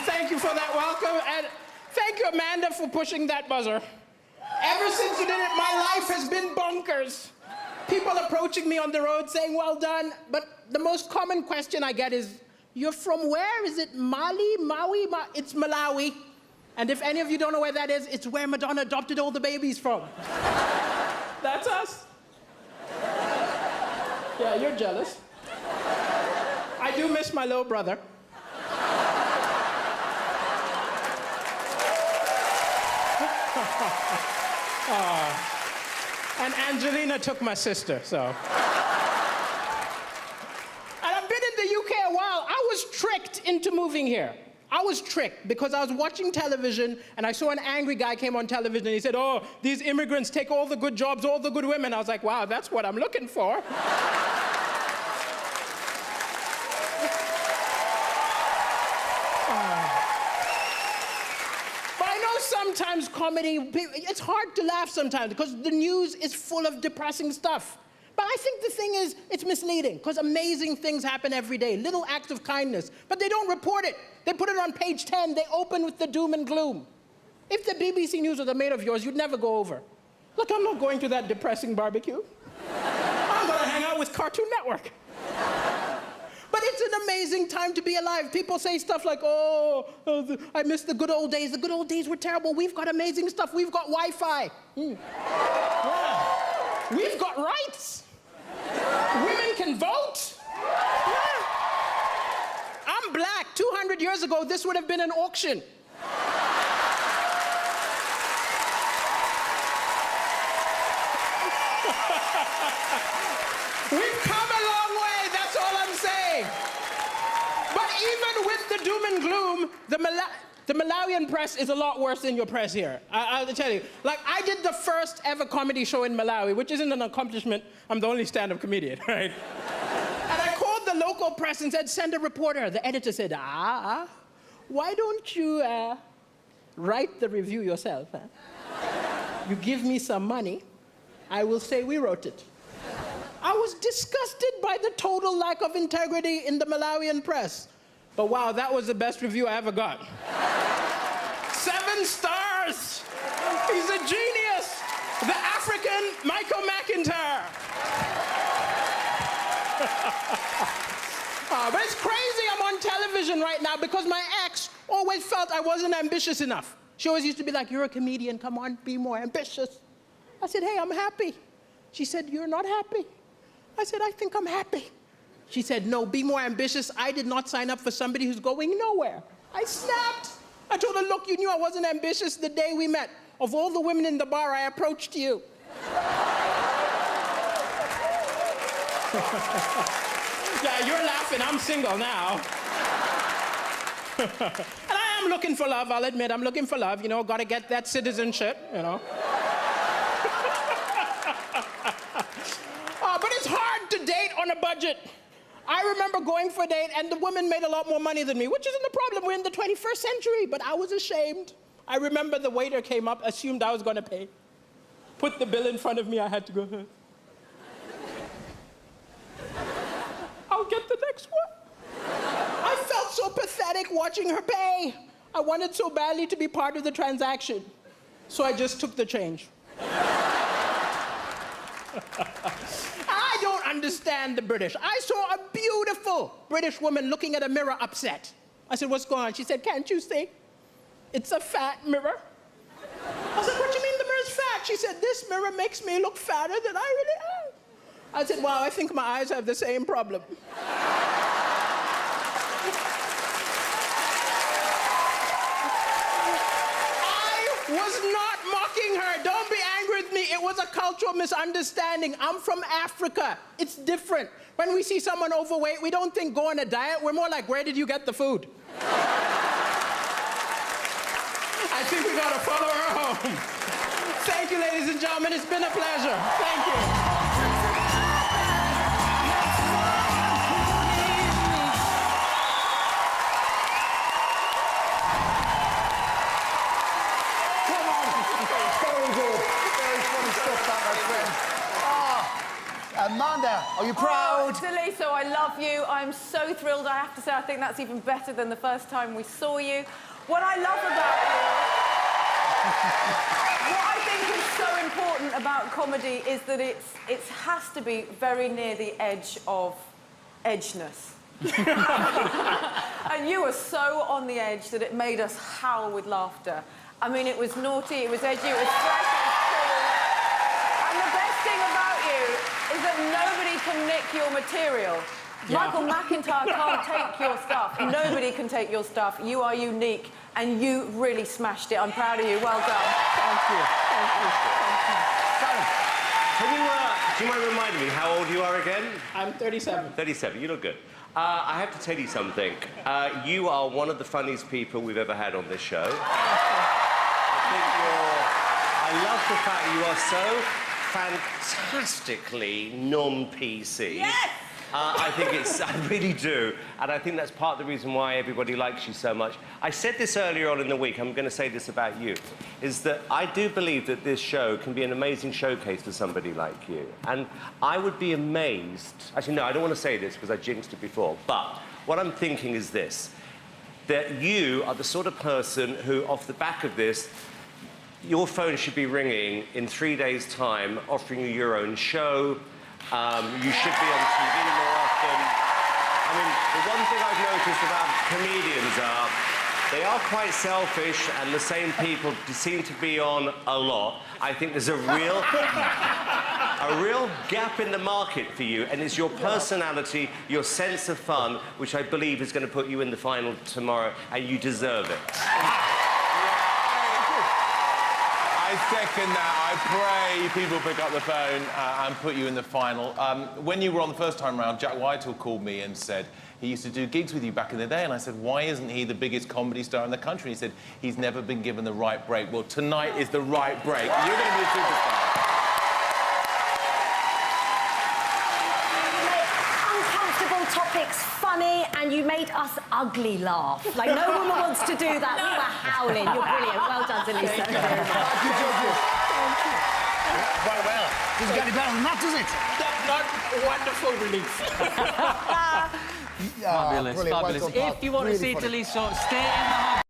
Thank you for that welcome, and thank you, Amanda, for pushing that buzzer. Ever since you did it, my life has been bonkers. People approaching me on the road saying, well done, but the most common question I get is, you're from where? Is it Mali, Maui? It's Malawi. And if any of you don't know where that is, it's where Madonna adopted all the babies from. That's us. Yeah, you're jealous. I do miss my little brother. And Angelina took my sister, so. And I've been in the UK a while. I was tricked into moving here. I was tricked because I was watching television and I saw an angry guy came on television and he said, oh, these immigrants take all the good jobs, all the good women. I was like, wow, that's what I'm looking for. Sometimes comedy, it's hard to laugh sometimes because the news is full of depressing stuff. But I think the thing is, it's misleading because amazing things happen every day, little acts of kindness, but they don't report it. They put it on page 10, they open with the doom and gloom. If the BBC News was a mate of yours, you'd never go over. Look, I'm not going to that depressing barbecue. I'm gonna hang out with Cartoon Network. But it's an amazing time to be alive. People say stuff like, I miss the good old days. The good old days were terrible. We've got amazing stuff. We've got Wi-Fi. Yeah. We've got rights. Women can vote. Yeah. I'm black. 200 years ago, this would have been an auction. We've come a long way, that's all I'm saying. But even with the doom and gloom, the Malawian press is a lot worse than your press here. I'll tell you. Like, I did the first ever comedy show in Malawi, which isn't an accomplishment. I'm the only stand-up comedian, right? And I called the local press and said, send a reporter. The editor said, why don't you write the review yourself? Huh? You give me some money, I will say we wrote it. I was disgusted by the total lack of integrity in the Malawian press. But wow, that was the best review I ever got. 7 stars! He's a genius! The African Michael McIntyre! But it's crazy I'm on television right now because my ex always felt I wasn't ambitious enough. She always used to be like, you're a comedian, come on, be more ambitious. I said, hey, I'm happy. She said, you're not happy. I said, I think I'm happy. She said, no, be more ambitious. I did not sign up for somebody who's going nowhere. I snapped. I told her, look, you knew I wasn't ambitious the day we met. Of all the women in the bar, I approached you. Yeah, you're laughing. I'm single now. And I am looking for love, I'll admit. I'm looking for love. You know, gotta get that citizenship, you know. But it's hard to date on a budget. I remember going for a date and the woman made a lot more money than me, which isn't a problem. We're in the 21st century, but I was ashamed. I remember the waiter came up, assumed I was gonna pay. Put the bill in front of me, I had to go, I'll get the next one. I felt so pathetic watching her pay. I wanted so badly to be part of the transaction. So I just took the change. I don't understand the British. I saw a beautiful British woman looking at a mirror upset. I said, what's going on? She said, can't you see? It's a fat mirror. I said, what do you mean the mirror's fat? She said, this mirror makes me look fatter than I really am. I said, wow, I think my eyes have the same problem. I was not mocking her. Don't be angry with me. It was a cultural misunderstanding. I'm from Africa. It's different. When we see someone overweight, we don't think go on a diet. We're more like, where did you get the food? I think we gotta follow her home. Thank you, ladies and gentlemen. It's been a pleasure. Thank you. Amanda Chaponda, are you proud? Daliso, I love you. I'm so thrilled. I have to say, I think that's even better than the first time we saw you. What I love about you... What I think is so important about comedy is that it has to be very near the edge of edgeness. And you were so on the edge that it made us howl with laughter. I mean, it was naughty, it was edgy, it was fresh, it was cool. And the best thing about you is that nobody can nick your material. Yeah. Michael McIntyre can't take your stuff. Nobody can take your stuff. You are unique, and you really smashed it. I'm proud of you. Well done. Thank you. Thank you. Thank you. Can you, do you mind reminding me how old you are again? I'm 37. 37, you look good. I have to tell you something. You are one of the funniest people we've ever had on this show. I love the fact you are so fantastically non-PC. Yes! I really do. And I think that's part of the reason why everybody likes you so much. I said this earlier on in the week, I'm going to say this about you, is that I do believe that this show can be an amazing showcase for somebody like you. And I would be amazed... Actually, no, I don't want to say this because I jinxed it before, but what I'm thinking is this, that you are the sort of person who, off the back of this, your phone should be ringing in 3 days' time, offering you your own show. You should be on TV more often. I mean, the one thing I've noticed about comedians are they are quite selfish, and the same people seem to be on a lot. I think there's a real gap in the market for you, and it's your personality, your sense of fun, which I believe is going to put you in the final tomorrow, and you deserve it. I second that. I pray people pick up the phone and put you in the final. When you were on the first time round, Jack Whitehall called me and said he used to do gigs with you back in the day, and I said, why isn't he the biggest comedy star in the country? He said, he's never been given the right break. Well, tonight is the right break. You're going to be a superstar. Uncomfortable topics funny, and you made us ugly laugh. Like, no woman wants to do that. We were howling. You're brilliant. Well done, Daliso. Thank you very much. Thank you. Quite well. Doesn't get any better than that, does it? Not wonderful relief. Fabulous, brilliant. fabulous. Well done, If you want really to see funny. Daliso, stay in the hot